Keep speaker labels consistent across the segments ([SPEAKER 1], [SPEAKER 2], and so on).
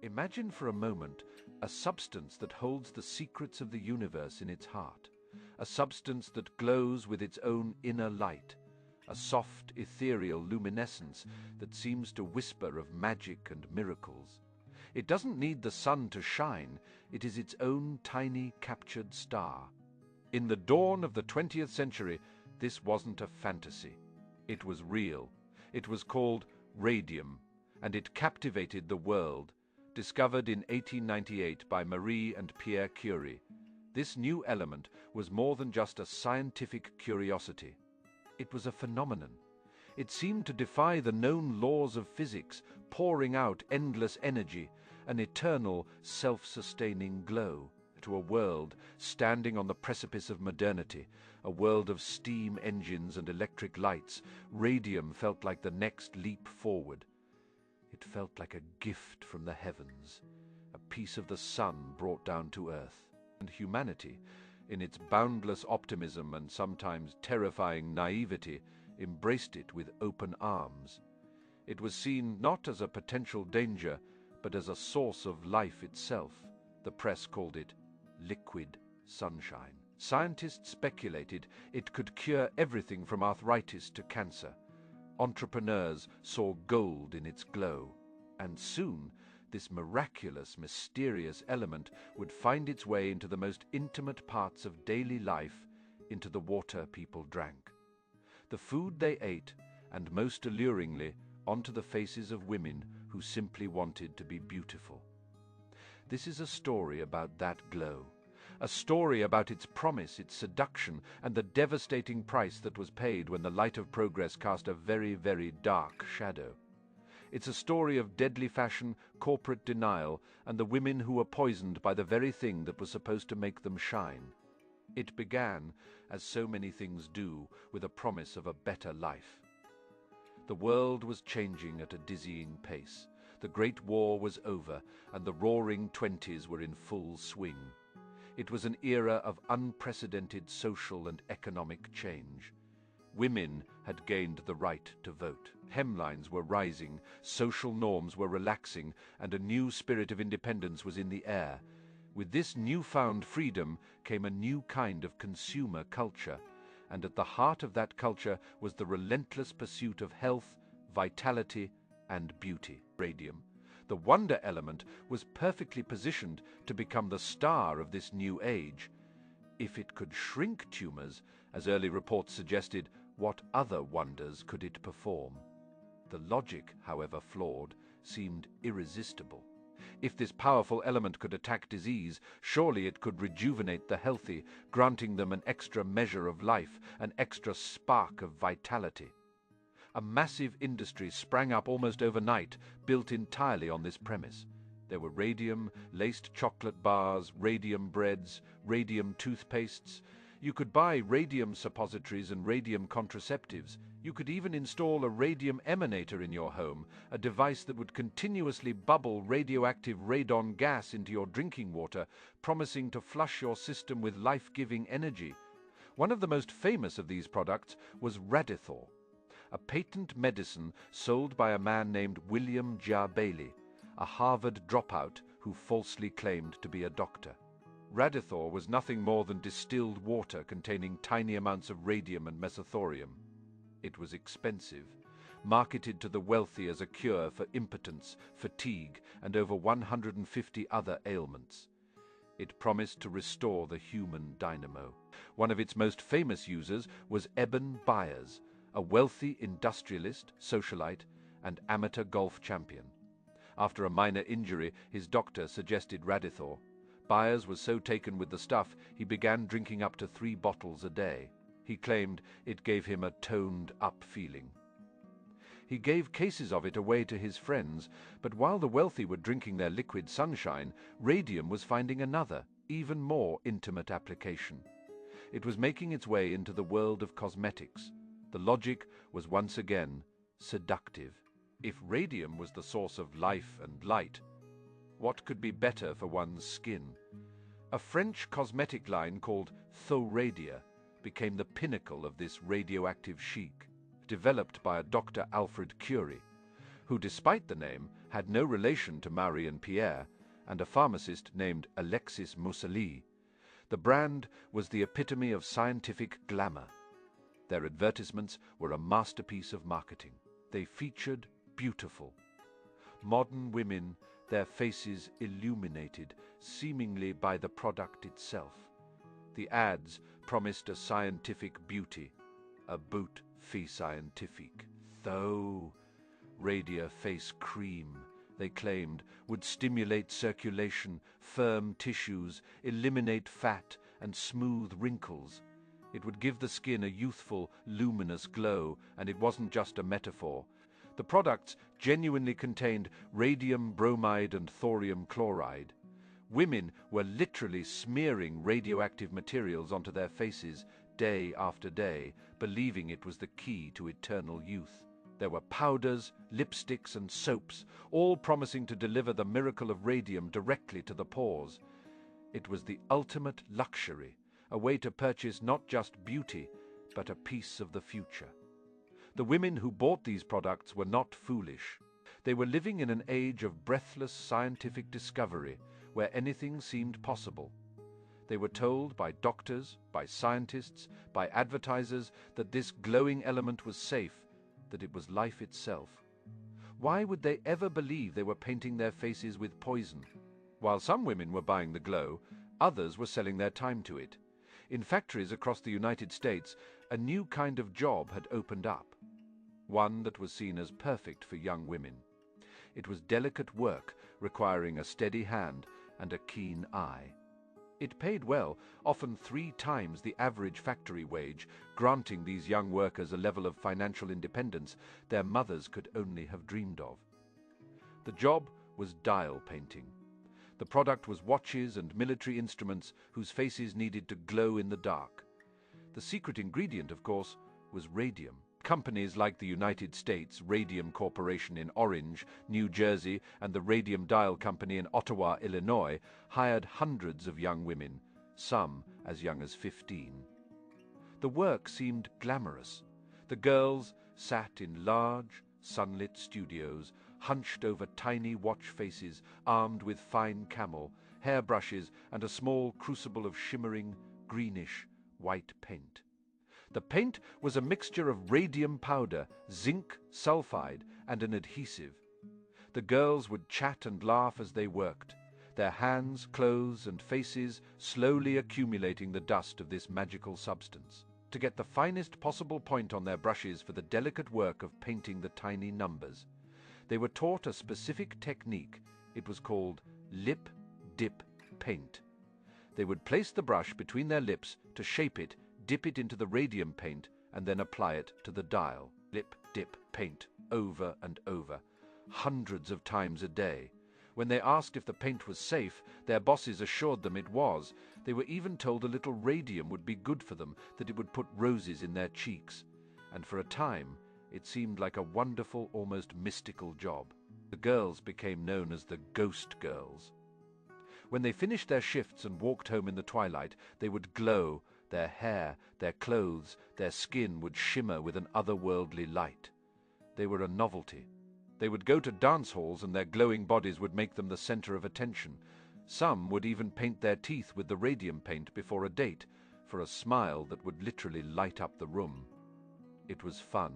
[SPEAKER 1] Imagine for a moment a substance that holds the secrets of the universe in its heart, a substance that glows with its own inner light, a soft, ethereal luminescence that seems to whisper of magic and miracles. It doesn't need the sun to shine, it is its own tiny captured star. In the dawn of the 20th century, this wasn't a fantasy. It was real. It was called radium, and it captivated the world. Discovered in 1898 by Marie and Pierre Curie, this new element was more than just a scientific curiosity. It was a phenomenon. It seemed to defy the known laws of physics, pouring out endless energy, an eternal, self-sustaining glow, to a world standing on the precipice of modernity, a world of steam engines and electric lights. Radium felt like the next leap forward. It felt like a gift from the heavens, a piece of the sun brought down to earth. And humanity, in its boundless optimism and sometimes terrifying naivety, embraced it with open arms. It was seen not as a potential danger, but as a source of life itself. The press called it liquid sunshine. Scientists speculated it could cure everything from arthritis to cancer. Entrepreneurs saw gold in its glow. And soon, this miraculous, mysterious element would find its way into the most intimate parts of daily life, into the water people drank, the food they ate, and most alluringly, onto the faces of women who simply wanted to be beautiful. This is a story about that glow, a story about its promise, its seduction, and the devastating price that was paid when the light of progress cast a very, very dark shadow. It's a story of deadly fashion, corporate denial, and the women who were poisoned by the very thing that was supposed to make them shine. It began, as so many things do, with a promise of a better life. The world was changing at a dizzying pace. The Great War was over, and the roaring 20s were in full swing. It was an era of unprecedented social and economic change. Women had gained the right to vote. Hemlines were rising, social norms were relaxing, and a new spirit of independence was in the air. With this newfound freedom came a new kind of consumer culture, and at the heart of that culture was the relentless pursuit of health, vitality, and beauty. Radium, the wonder element, was perfectly positioned to become the star of this new age. If it could shrink tumors, as early reports suggested, what other wonders could it perform? The logic, however flawed, seemed irresistible. If this powerful element could attack disease, surely it could rejuvenate the healthy, granting them an extra measure of life, an extra spark of vitality. A massive industry sprang up almost overnight, built entirely on this premise. There were radium-laced chocolate bars, radium breads, radium toothpastes. You could buy radium suppositories and radium contraceptives. You could even install a radium emanator in your home, a device that would continuously bubble radioactive radon gas into your drinking water, promising to flush your system with life-giving energy. One of the most famous of these products was Radithor, a patent medicine sold by a man named William J. Bailey, a Harvard dropout who falsely claimed to be a doctor. Radithor was nothing more than distilled water containing tiny amounts of radium and mesothorium. It was expensive, marketed to the wealthy as a cure for impotence, fatigue, and over 150 other ailments. It promised to restore the human dynamo. One of its most famous users was Eben Byers, a wealthy industrialist, socialite, and amateur golf champion. After a minor injury, his doctor suggested Radithor. Byers was so taken with the stuff, he began drinking up to 3 bottles a day. He claimed it gave him a toned-up feeling. He gave cases of it away to his friends, but while the wealthy were drinking their liquid sunshine, radium was finding another, even more intimate application. It was making its way into the world of cosmetics. The logic was once again seductive. If radium was the source of life and light, what could be better for one's skin? A French cosmetic line called Thoradia became the pinnacle of this radioactive chic, developed by a Dr. Alfred Curie. who, despite the name, had no relation to Marie and Pierre, and a pharmacist named Alexis Mousselie. The brand was the epitome of scientific glamour. Their advertisements were a masterpiece of marketing. They featured beautiful, modern women, their faces illuminated seemingly by the product itself. The ads promised a scientific beauty, a bout fi scientifique. Though Radia Face Cream, they claimed, would stimulate circulation, firm tissues, eliminate fat, and smooth wrinkles. It would give the skin a youthful, luminous glow, and it wasn't just a metaphor. The products genuinely contained radium bromide and thorium chloride. Women were literally smearing radioactive materials onto their faces day after day, believing it was the key to eternal youth. There were powders, lipsticks, and soaps, all promising to deliver the miracle of radium directly to the pores. It was the ultimate luxury, a way to purchase not just beauty, but a piece of the future. The women who bought these products were not foolish. They were living in an age of breathless scientific discovery, where anything seemed possible. They were told by doctors, by scientists, by advertisers that this glowing element was safe, that it was life itself. Why would they ever believe they were painting their faces with poison? While some women were buying the glow, others were selling their time to it. In factories across the United States, a new kind of job had opened up, one that was seen as perfect for young women. It was delicate work, requiring a steady hand and a keen eye. It paid well, often 3 times the average factory wage, granting these young workers a level of financial independence their mothers could only have dreamed of. The job was dial painting. The product was watches and military instruments whose faces needed to glow in the dark. The secret ingredient, of course, was radium. Companies like the United States Radium Corporation in Orange, New Jersey, and the Radium Dial Company in Ottawa, Illinois, hired hundreds of young women, some as young as 15. The work seemed glamorous. The girls sat in large, sunlit studios, hunched over tiny watch faces, armed with fine camel, hairbrushes, and a small crucible of shimmering, greenish, white paint. The paint was a mixture of radium powder, zinc sulfide, and an adhesive. The girls would chat and laugh as they worked, their hands, clothes, and faces slowly accumulating the dust of this magical substance, to get the finest possible point on their brushes for the delicate work of painting the tiny numbers. They were taught a specific technique. It was called lip dip paint. They would place the brush between their lips to shape it, dip it into the radium paint, and then apply it to the dial. Lip dip paint, over and over, hundreds of times a day. When they asked if the paint was safe, their bosses assured them it was. They were even told a little radium would be good for them, that it would put roses in their cheeks. And for a time, it seemed like a wonderful, almost mystical job. The girls became known as the Ghost Girls. When they finished their shifts and walked home in the twilight, they would glow. Their hair, their clothes, their skin would shimmer with an otherworldly light. They were a novelty. They would go to dance halls and their glowing bodies would make them the center of attention. Some would even paint their teeth with the radium paint before a date, for a smile that would literally light up the room. It was fun.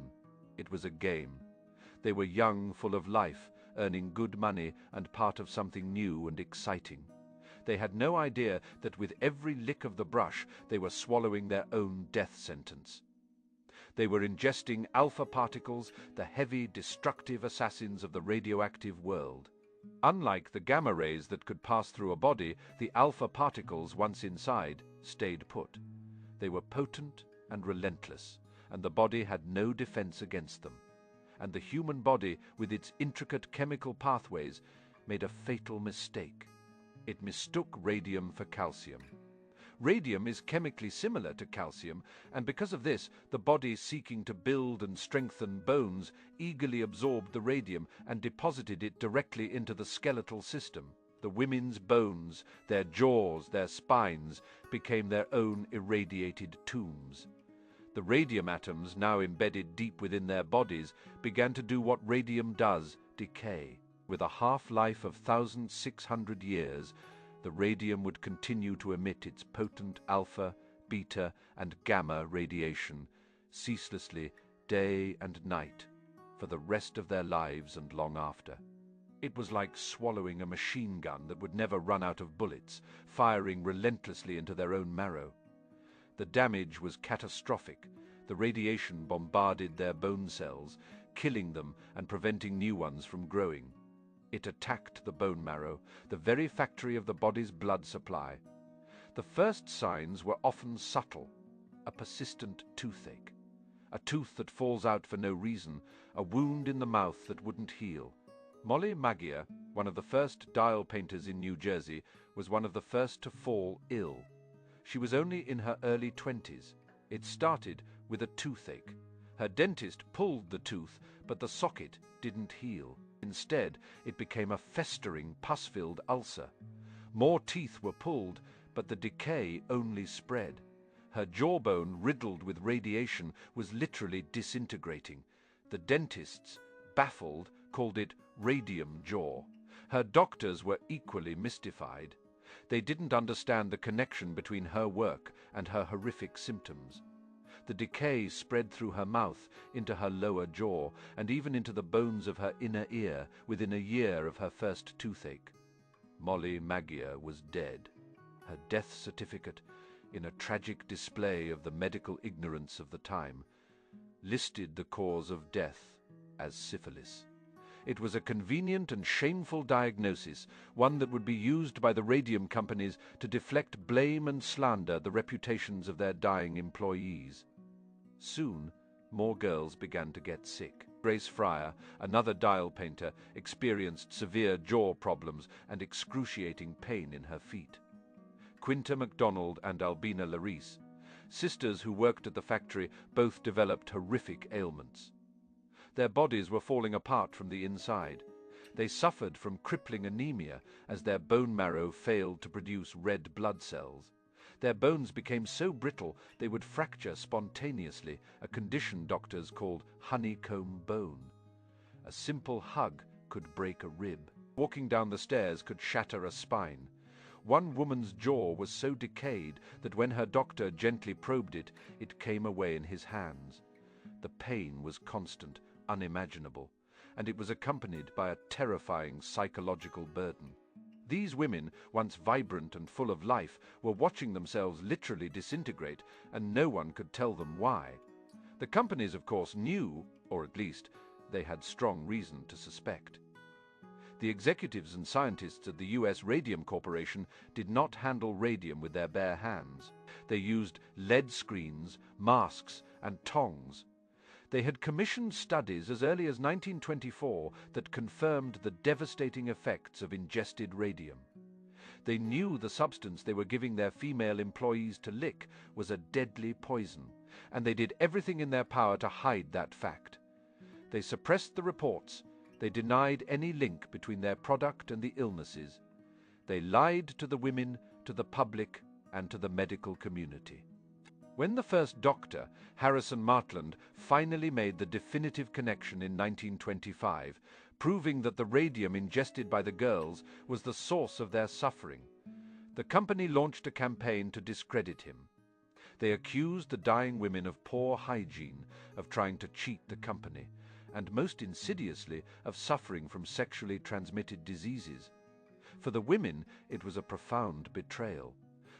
[SPEAKER 1] It was a game. They were young, full of life, earning good money and part of something new and exciting. They had no idea that with every lick of the brush they were swallowing their own death sentence. They were ingesting alpha particles, the heavy, destructive assassins of the radioactive world. Unlike the gamma rays that could pass through a body, the alpha particles, once inside, stayed put. They were potent and relentless, and the body had no defense against them. And the human body, with its intricate chemical pathways, made a fatal mistake. It mistook radium for calcium. Radium is chemically similar to calcium, and because of this, the body, seeking to build and strengthen bones, eagerly absorbed the radium and deposited it directly into the skeletal system. The women's bones, their jaws, their spines, became their own irradiated tombs. The radium atoms, now embedded deep within their bodies, began to do what radium does: decay. With a half-life of 1,600 years, the radium would continue to emit its potent alpha, beta, and gamma radiation, ceaselessly, day and night, for the rest of their lives and long after. It was like swallowing a machine gun that would never run out of bullets, firing relentlessly into their own marrow. The damage was catastrophic. The radiation bombarded their bone cells, killing them and preventing new ones from growing. It attacked the bone marrow, the very factory of the body's blood supply. The first signs were often subtle: a persistent toothache, a tooth that falls out for no reason, a wound in the mouth that wouldn't heal. Molly Maggier, one of the first dial painters in New Jersey, was one of the first to fall ill. She was only in her early 20s. It started with a toothache. Her dentist pulled the tooth, but the socket didn't heal. Instead, it became a festering, pus-filled ulcer. More teeth were pulled, but the decay only spread. Her jawbone, riddled with radiation, was literally disintegrating. The dentists, baffled, called it radium jaw. Her doctors were equally mystified. They didn't understand the connection between her work and her horrific symptoms. The decay spread through her mouth, into her lower jaw, and even into the bones of her inner ear within a year of her first toothache. Molly Maggier was dead. Her death certificate, in a tragic display of the medical ignorance of the time, listed the cause of death as syphilis. It was a convenient and shameful diagnosis, one that would be used by the radium companies to deflect blame and slander the reputations of their dying employees. Soon, more girls began to get sick. Grace Fryer, another dial painter, experienced severe jaw problems and excruciating pain in her feet. Quinta MacDonald and Albina Larice, sisters who worked at the factory, both developed horrific ailments. Their bodies were falling apart from the inside. They suffered from crippling anemia as their bone marrow failed to produce red blood cells. Their bones became so brittle they would fracture spontaneously, a condition doctors called honeycomb bone. A simple hug could break a rib. Walking down the stairs could shatter a spine. One woman's jaw was so decayed that when her doctor gently probed it, it came away in his hands. The pain was constant, unimaginable, and it was accompanied by a terrifying psychological burden. These women, once vibrant and full of life, were watching themselves literally disintegrate, and no one could tell them why. The companies, of course, knew, or at least they had strong reason to suspect. The executives and scientists at the U.S. Radium Corporation did not handle radium with their bare hands. They used lead screens, masks, and tongs. They had commissioned studies as early as 1924 that confirmed the devastating effects of ingested radium. They knew the substance they were giving their female employees to lick was a deadly poison, and they did everything in their power to hide that fact. They suppressed the reports. They denied any link between their product and the illnesses. They lied to the women, to the public, and to the medical community. When the first doctor, Harrison Martland, finally made the definitive connection in 1925, proving that the radium ingested by the girls was the source of their suffering, the company launched a campaign to discredit him. They accused the dying women of poor hygiene, of trying to cheat the company, and most insidiously of suffering from sexually transmitted diseases. For the women, it was a profound betrayal.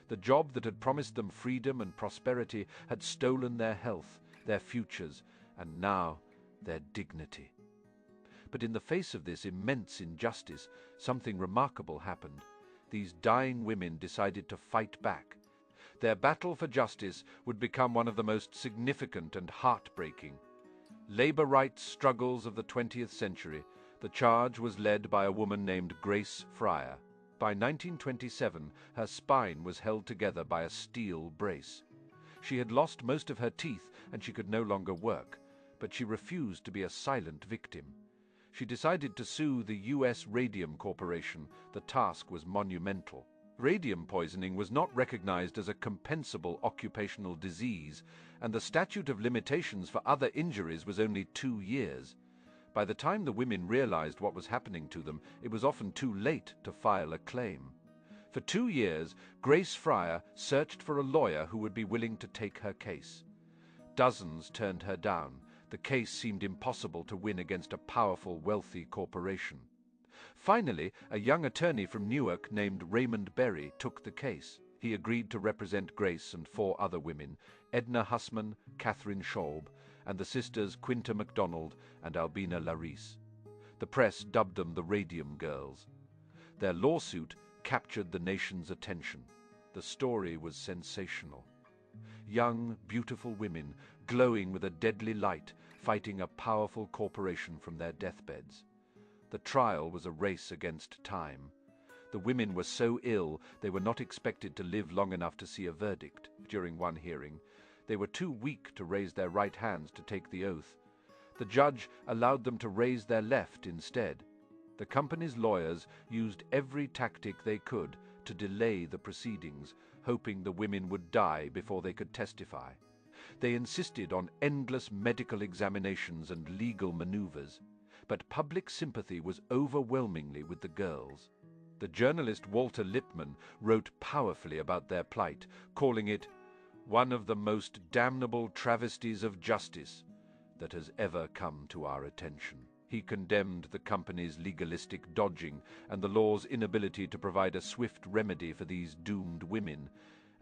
[SPEAKER 1] The job that had promised them freedom and prosperity had stolen their health, their futures, and now their dignity. But in the face of this immense injustice, something remarkable happened. These dying women decided to fight back. Their battle for justice would become one of the most significant and heartbreaking. Labor rights struggles of the 20th century, the charge was led by a woman named Grace Fryer. By 1927, her spine was held together by a steel brace. She had lost most of her teeth and she could no longer work, but she refused to be a silent victim. She decided to sue the U.S. Radium Corporation. The task was monumental. Radium poisoning was not recognized as a compensable occupational disease, and the statute of limitations for other injuries was only 2 years. By the time the women realized what was happening to them, it was often too late to file a claim. For 2 years, Grace Fryer searched for a lawyer who would be willing to take her case. Dozens turned her down. The case seemed impossible to win against a powerful, wealthy corporation. Finally, a young attorney from Newark named Raymond Berry took the case. He agreed to represent Grace and 4 other women, Edna Hussman, Catherine Schaub, and the sisters Quinta MacDonald and Albina Larice. The press dubbed them the Radium Girls. Their lawsuit captured the nation's attention. The story was sensational. Young, beautiful women, glowing with a deadly light, fighting a powerful corporation from their deathbeds. The trial was a race against time. The women were so ill they were not expected to live long enough to see a verdict. During one hearing, they were too weak to raise their right hands to take the oath. The judge allowed them to raise their left instead. The company's lawyers used every tactic they could to delay the proceedings, hoping the women would die before they could testify. They insisted on endless medical examinations and legal maneuvers, but public sympathy was overwhelmingly with the girls. The journalist Walter Lippmann wrote powerfully about their plight, calling it one of the most damnable travesties of justice that has ever come to our attention. He condemned the company's legalistic dodging and the law's inability to provide a swift remedy for these doomed women.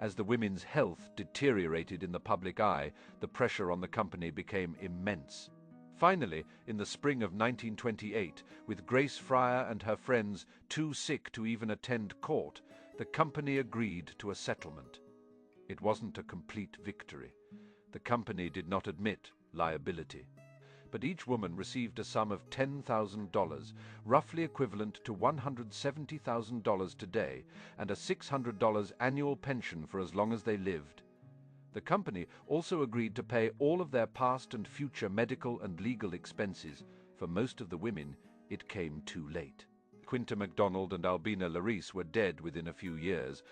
[SPEAKER 1] As the women's health deteriorated in the public eye, the pressure on the company became immense. Finally, in the spring of 1928, with Grace Fryer and her friends too sick to even attend court, the company agreed to a settlement. It wasn't a complete victory. The company did not admit liability. But each woman received a sum of $10,000, roughly equivalent to $170,000 today, and a $600 annual pension for as long as they lived. The company also agreed to pay all of their past and future medical and legal expenses. For most of the women, it came too late. Quinta MacDonald and Albina Larice were dead within a few years,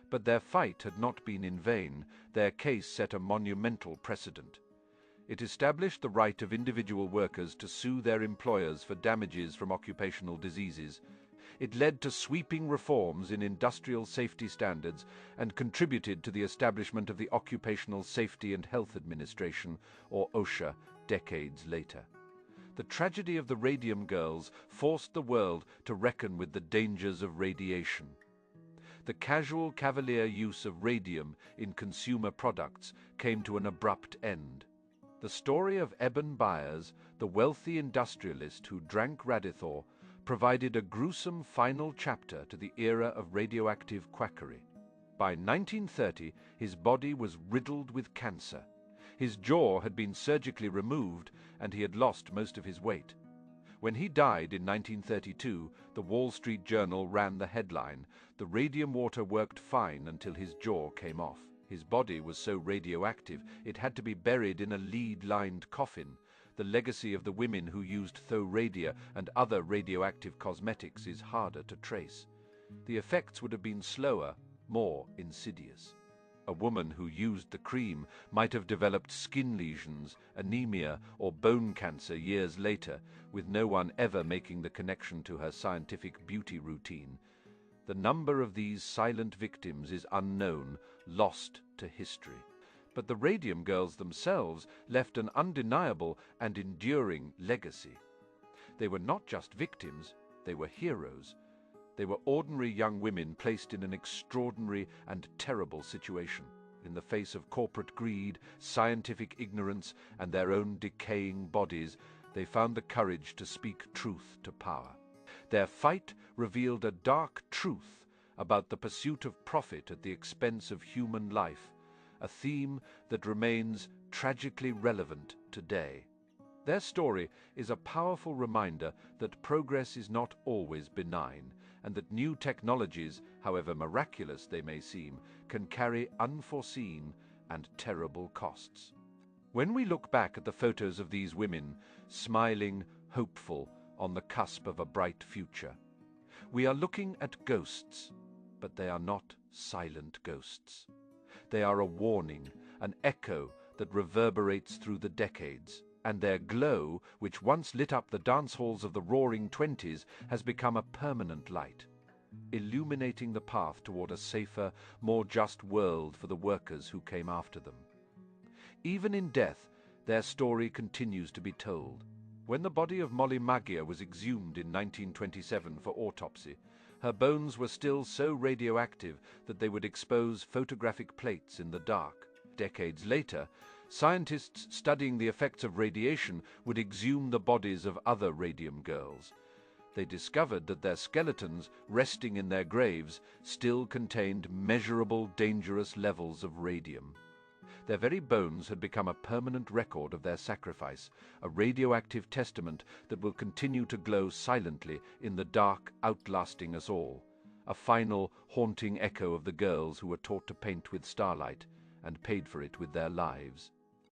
[SPEAKER 1] but their fight had not been in vain. Their case set a monumental precedent. It established the right of individual workers to sue their employers for damages from occupational diseases. It led to sweeping reforms in industrial safety standards and contributed to the establishment of the Occupational Safety and Health Administration, or OSHA, decades later. The tragedy of the Radium Girls forced the world to reckon with the dangers of radiation. The casual cavalier use of radium in consumer products came to an abrupt end. The story of Eben Byers, the wealthy industrialist who drank Radithor, provided a gruesome final chapter to the era of radioactive quackery. By 1930, his body was riddled with cancer. His jaw had been surgically removed, and he had lost most of his weight. When he died in 1932, the Wall Street Journal ran the headline, "The radium water worked fine until his jaw came off." His body was so radioactive it had to be buried in a lead-lined coffin. The legacy of the women who used Thoradia and other radioactive cosmetics is harder to trace. The effects would have been slower, more insidious. A woman who used the cream might have developed skin lesions, anemia, or bone cancer years later, with no one ever making the connection to her scientific beauty routine. The number of these silent victims is unknown, lost to history. But the Radium Girls themselves left an undeniable and enduring legacy. They were not just victims, they were heroes. They were ordinary young women placed in an extraordinary and terrible situation. In the face of corporate greed, scientific ignorance, and their own decaying bodies, they found the courage to speak truth to power. Their fight revealed a dark truth about the pursuit of profit at the expense of human life, a theme that remains tragically relevant today. Their story is a powerful reminder that progress is not always benign, and that new technologies, however miraculous they may seem, can carry unforeseen and terrible costs. When we look back at the photos of these women, smiling, hopeful, on the cusp of a bright future, we are looking at ghosts, but they are not silent ghosts. They are a warning, an echo that reverberates through the decades, and their glow, which once lit up the dance halls of the Roaring Twenties, has become a permanent light, illuminating the path toward a safer, more just world for the workers who came after them. Even in death, their story continues to be told. When the body of Molly Maguire was exhumed in 1927 for autopsy, her bones were still so radioactive that they would expose photographic plates in the dark. Decades later, scientists studying the effects of radiation would exhume the bodies of other Radium Girls. They discovered that their skeletons, resting in their graves, still contained measurable, dangerous levels of radium. Their very bones had become a permanent record of their sacrifice, a radioactive testament that will continue to glow silently in the dark, outlasting us all, a final, haunting echo of the girls who were taught to paint with starlight and paid for it with their lives.